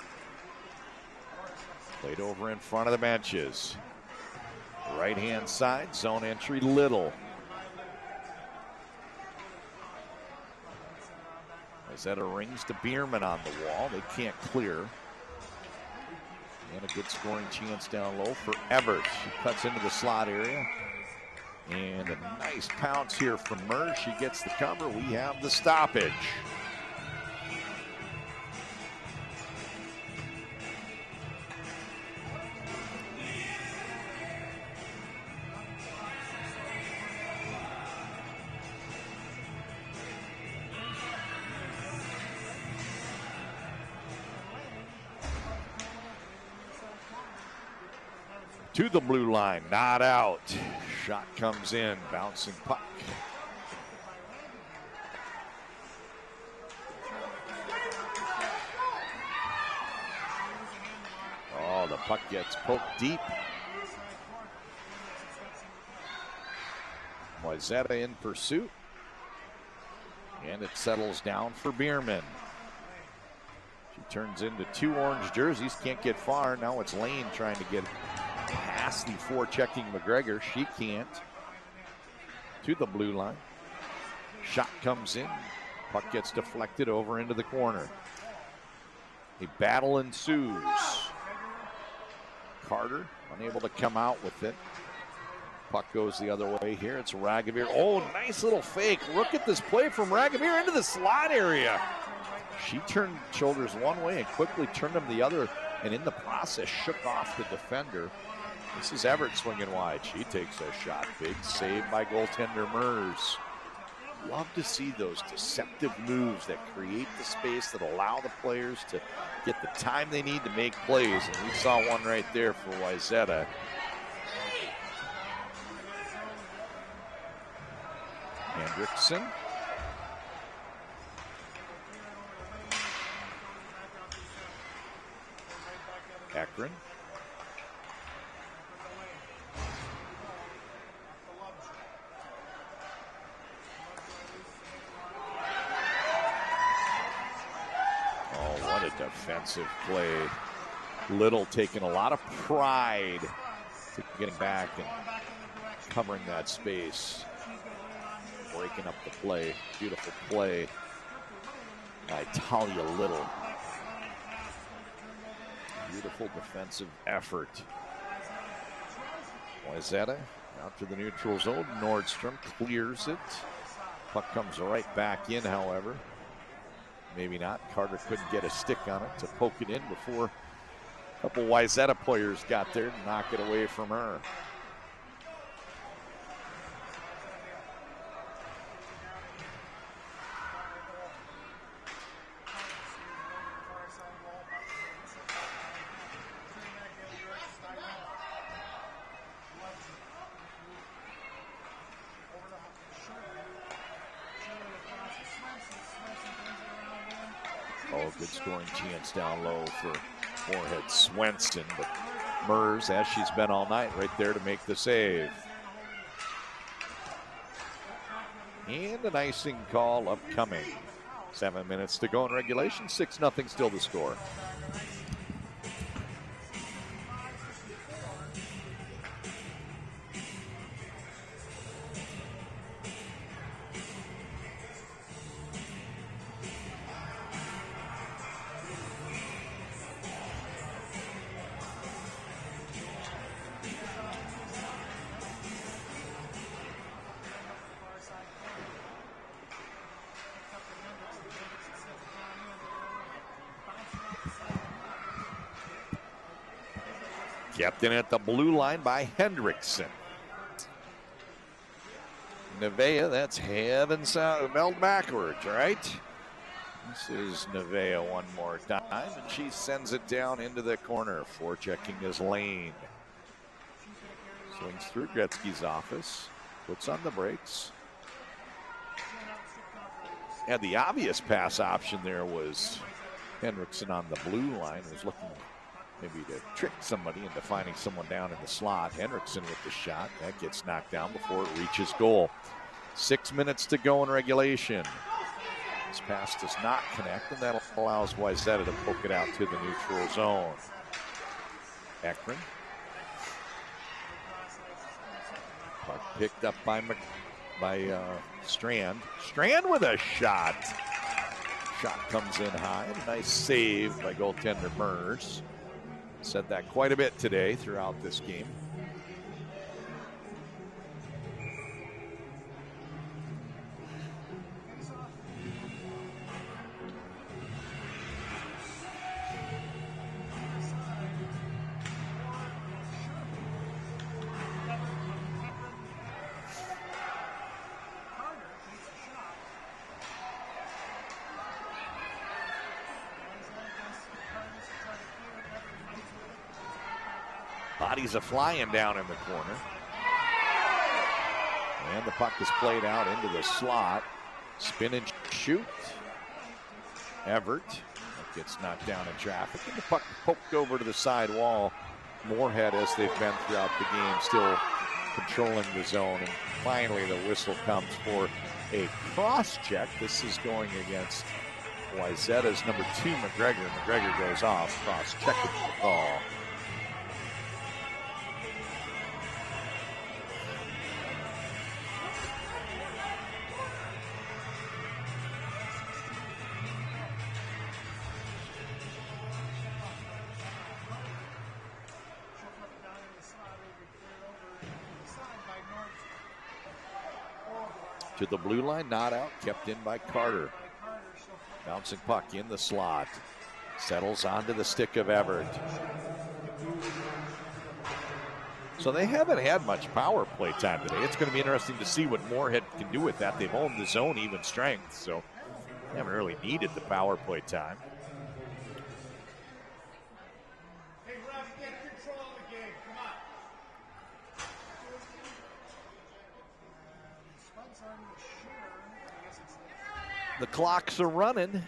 Played over in front of the benches. Right-hand side, zone entry, Little. Wayzata rings to Bierman on the wall. They can't clear. And a good scoring chance down low for Everett. She cuts into the slot area. And a nice pounce here from Merz. She gets the cover. We have the stoppage. To the blue line, not out. Shot comes in, bouncing puck. Oh, the puck gets poked deep. Wayzata in pursuit. And it settles down for Bierman. She turns into 2 orange jerseys, can't get far. Now it's Lane trying to get past the forechecking McGregor. She can't. To the blue line. Shot comes in. Puck gets deflected over into the corner. A battle ensues. Carter unable to come out with it. Puck goes the other way here. It's Ragavir. Oh, nice little fake. Look at this play from Ragavir into the slot area. She turned shoulders one way and quickly turned them the other, and in the process shook off the defender. This is Everett swinging wide. She takes a shot. Big save by goaltender Merz. Love to see those deceptive moves that create the space that allow the players to get the time they need to make plays. And we saw one right there for Wayzata. Hendrickson. Ekrin. What a defensive play. Little taking a lot of pride to getting back and covering that space. Breaking up the play. Beautiful play by Talia Little. Beautiful defensive effort. Wayzata out to the neutral zone. Nordstrom clears it. Puck comes right back in, however. Maybe not. Carter couldn't get a stick on it to poke it in before couple Wayzata players got there to knock it away from her. Oh, good scoring chance down low for Moorhead Swenson, but Mers, as she's been all night, right there to make the save. And an icing call upcoming. 7 minutes to go in regulation, 6-0 still the score. Kept in at the blue line by Hendrickson. Nevaeh, that's heaven held backwards, right? This is Nevaeh one more time, and she sends it down into the corner. Forechecking his lane. Swings through Gretzky's office, puts on the brakes. And the obvious pass option there was Hendrickson on the blue line, was looking maybe to trick somebody into finding someone down in the slot. Hendrickson with the shot. That gets knocked down before it reaches goal. 6 minutes to go in regulation. This pass does not connect, and that allows Wayzata to poke it out to the neutral zone. Ekman. Puck picked up by Strand. Strand with a shot. Shot comes in high. A nice save by goaltender Mers. Said that quite a bit today throughout this game. Bodies are flying down in the corner. And the puck is played out into the slot. Spin and shoot. Everett. That gets knocked down in traffic. And the puck poked over to the side wall. Moorhead, as they've been throughout the game, still controlling the zone. And finally the whistle comes for a cross check. This is going against Wayzata's number 2, McGregor. McGregor goes off. Cross checking the call. To the blue line, not out, kept in by Carter. Bouncing puck in the slot. Settles onto the stick of Everett. So they haven't had much power play time today. It's going to be interesting to see what Moorhead can do with that. They've owned the zone even strength, so they haven't really needed the power play time. The clocks are running.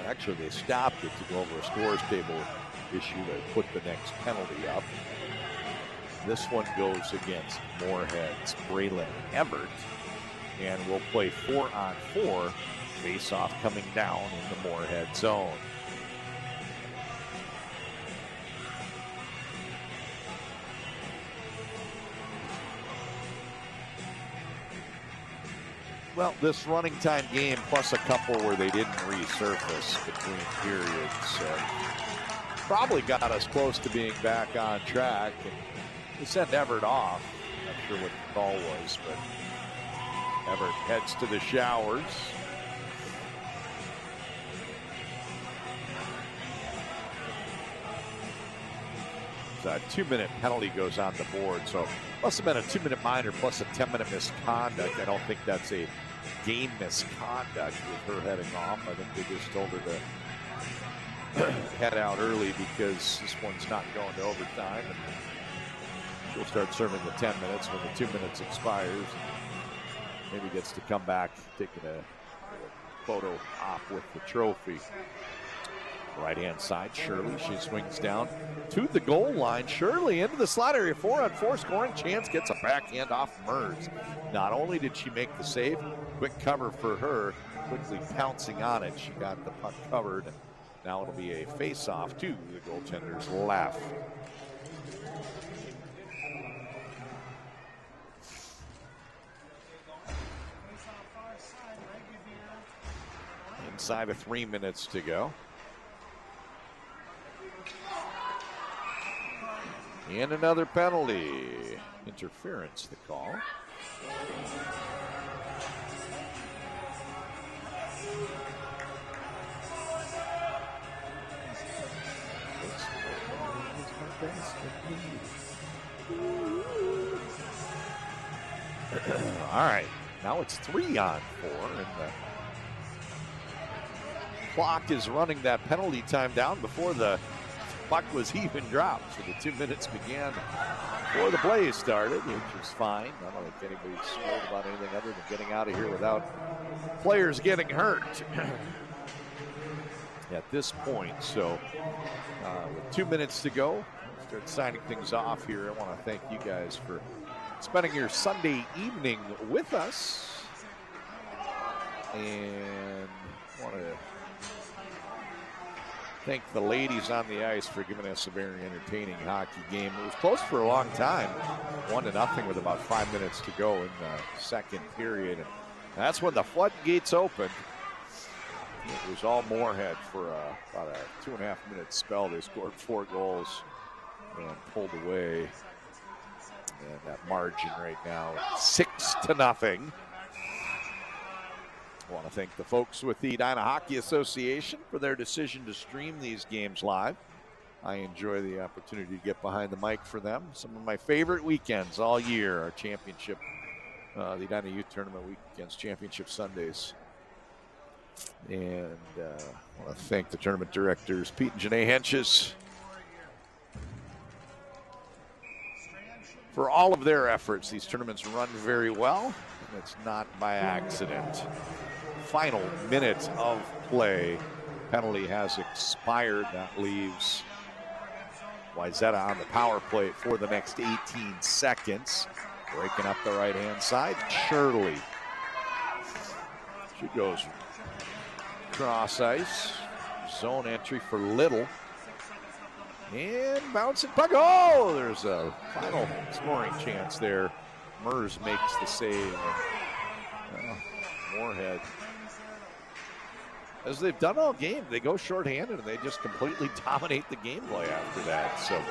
Actually, they stopped it to go over a scores table issue to put the next penalty up. This one goes against Moorhead's Braylon Everett, and we'll play 4-on-4. Face-off coming down in the Moorhead zone. Well, this running time game plus a couple where they didn't resurface between periods probably got us close to being back on track. And we sent Everett off. Not sure what the call was, but Everett heads to the showers. 2-minute penalty goes on the board. So must have been a 2-minute minor plus a 10-minute misconduct. I don't think that's a game misconduct with her heading off. I think they just told her to head out early because this one's not going to overtime. And she'll start serving the 10 minutes when the 2 minutes expires. Maybe gets to come back taking a photo op with the trophy. Right-hand side, Shirley, she swings down to the goal line. Shirley into the slot area, 4-on-4 scoring chance, gets a backhand off Mers. Not only did she make the save, quick cover for her, quickly pouncing on it. She got the puck covered. Now it'll be a face-off to the goaltender's left. Inside of 3 minutes to go. And another penalty. Interference, the call. All right, now it's 3-on-4, and the clock is running that penalty time down before the puck was even dropped. So the 2 minutes began before the play started, which was fine. I don't think anybody's worried about anything other than getting out of here without players getting hurt at this point. So with 2 minutes to go, start signing things off here. I want to thank you guys for spending your Sunday evening with us. And I want to thank the ladies on the ice for giving us a very entertaining hockey game. It was close for a long time, 1-0 with about 5 minutes to go in the second period. And that's when the floodgates opened. It was all Moorhead for about a 2.5-minute spell. They scored 4 goals and pulled away. And that margin right now, 6-0. I want to thank the folks with the Edina Hockey Association for their decision to stream these games live. I enjoy the opportunity to get behind the mic for them. Some of my favorite weekends all year are championship, the Edina Youth Tournament weekends, championship Sundays. And I want to thank the tournament directors, Pete and Janae Henches, for all of their efforts. These tournaments run very well, and it's not by accident. Final minute of play. Penalty has expired. That leaves Wyzetta on the power play for the next 18 seconds. Breaking up the right-hand side, Shirley. She goes cross ice. Zone entry for Little. And bouncing puck. Oh, there's a final scoring chance there. Mers makes the save. Moorhead, as they've done all game, they go shorthanded and they just completely dominate the gameplay after that. So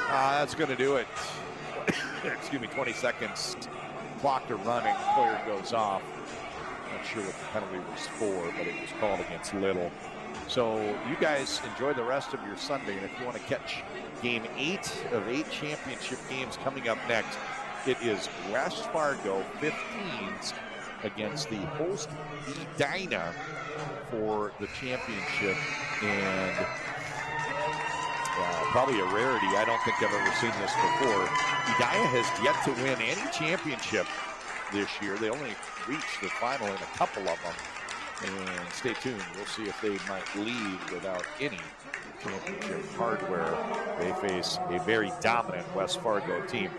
that's going to do it. Excuse me, 20 seconds. Clock to running. Player goes off. Not sure what the penalty was for, but it was called against Little. So you guys enjoy the rest of your Sunday. And if you want to catch game 8 of 8 championship games coming up next, it is West Fargo 15s against the host Edina for the championship. And probably a rarity. I don't think I've ever seen this before. Edina has yet to win any championship this year. They only reached the final in a couple of them. And stay tuned. We'll see if they might lead without any championship hardware. They face a very dominant West Fargo team.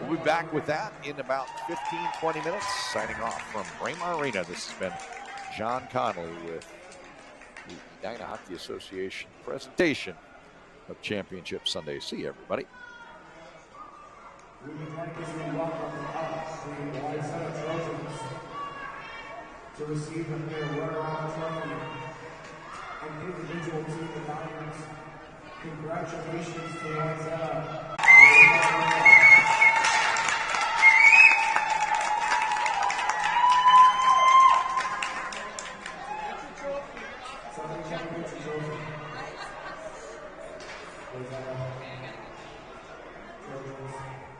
We'll be back with that in about 15, 20 minutes. Signing off from Braemar Arena. This has been John Connolly with the Edina Hockey Association presentation of Championship Sunday. See you, everybody.
To receive their runner-on trophy and individual team assignments. Congratulations to Wyzetta. Southern Championship trophy. Trojans.